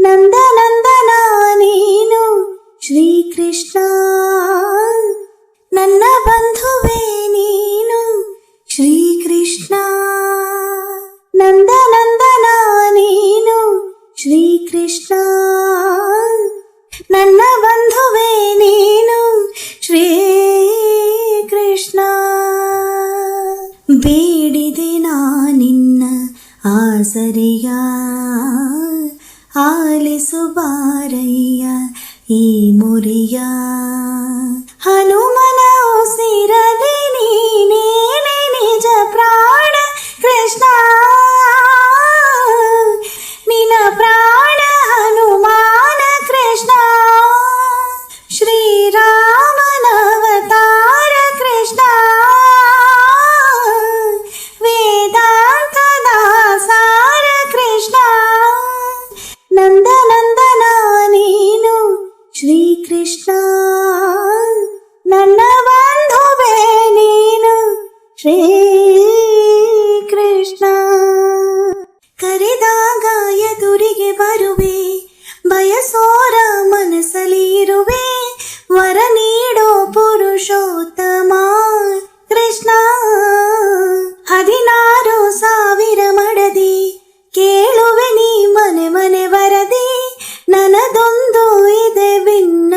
ನಂದನಂದನ ನೀನು ಶ್ರೀಕೃಷ್ಣ, ನನ್ನ ಬಂಧುವೇ ನೀನು ಶ್ರೀಕೃಷ್ಣ. ನಂದನಂದನ ನೀನು ಶ್ರೀಕೃಷ್ಣ, ನನ್ನ ಬಂಧುವೇ ನೀನು ಶ್ರೀಕೃಷ್ಣ. ಬೇಡಿದೆ ನಾನಿನ್ನ ಆಸರೆಯ, ಆಲಿಸು ಬಾರಯ್ಯ ಈ ಮುರಿಯ. ಹನುಮನ ಉಸಿರಲಿ ನೀನೇನೆ ನಿಜ ಪ್ರಾಣ ಕೃಷ್ಣ, ನಿನ ಪ್ರಾಣ ಹನುಮಾನ ಕೃಷ್ಣ. ಶ್ರೀರಾಮನ ಅವತಾರ ಕೃಷ್ಣ, ವೇದಾಂತದ ಸಾರ ಕೃಷ್ಣ. ನಂದನಂದನ ನೀನು ಶ್ರೀಕೃಷ್ಣ, ನನ್ನ ಬಂಧುವೇ ನೀನು ಶ್ರೀಕೃಷ್ಣ. ಕರೆದಾಗ ಎದುರಿಗೆ ಬರುವೆ, ಬಯಸೋರ ಮನಸ್ಸಲ್ಲಿ ಇರುವೆ. ವರ ನೀಡೋ ಪುರುಷೋತ್ತಮ ಕೃಷ್ಣ. 16,000 ಮಡದಿ ಕೇಳುವೆ ನೀ ಮನೆ ಮನೆ ವರದಿ. ನನದೊಂದು ಇದೆ ಭಿನ್ನ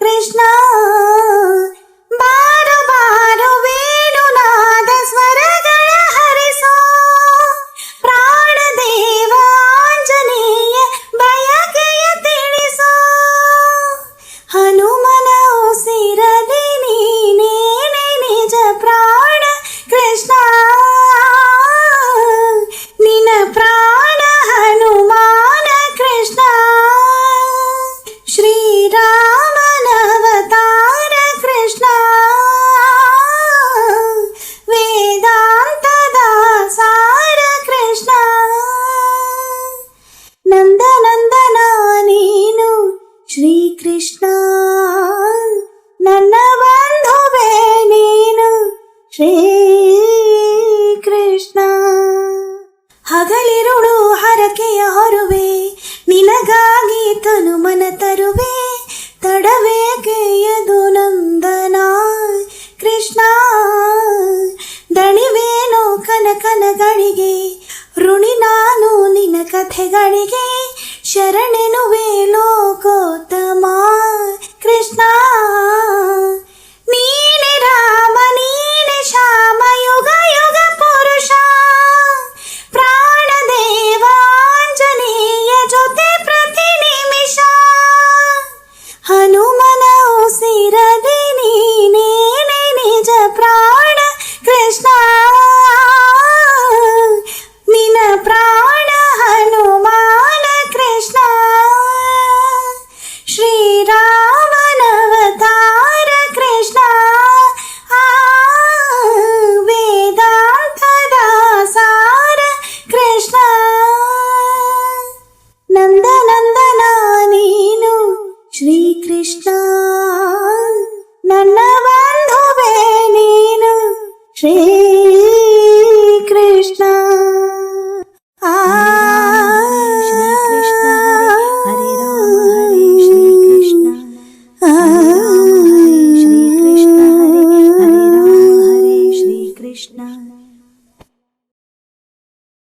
ಕೃಷ್ಣ. ಬಾರು ಬಾರು ವೇಣುನಾದ ಸ್ವರಗಳ ಹರಿಸೋ ಪ್ರಾಣದೇವ ಆಂಜನೇಯ ಬಯಕೆಯ ತಿಳಿಸೋ. ಹನುಮನ ಉಸಿರಲಿ ನೀನೇನೆ ನಿಜ ಪ್ರಾಣ ಕೃಷ್ಣ, ನಿನ ಪ್ರಾಣ ಹನುಮಾನ ಕೃಷ್ಣ. ಶ್ರೀರಾಮನ ಅವತಾರ ಕೃಷ್ಣ, ವೇದಾಂತದ ಸಾರ ಕೃಷ್ಣ. ನಂದನಂದನ ನೀನು ಶ್ರೀಕೃಷ್ಣ, ನನ್ನ ಬಂಧುವೇ ನೀನು ಶ್ರೀಕೃಷ್ಣ. ಹಗಲಿರುಳು ಹರಕೆಯ ಹೊರುವೆ, ನಿನಗಾಗಿ ತನು ಮನ ತರುವೆ. ತಡವೇಕೆ ಯದು ನಂದನ ಕೃಷ್ಣ, ದಣಿವೇನೋ ಕನಕನಗಳಿಗೆ. ಋಣಿ ನಾನು ನಿನ್ನ ಕಥೆಗಳಿಗೆ, ಶರಣೆನು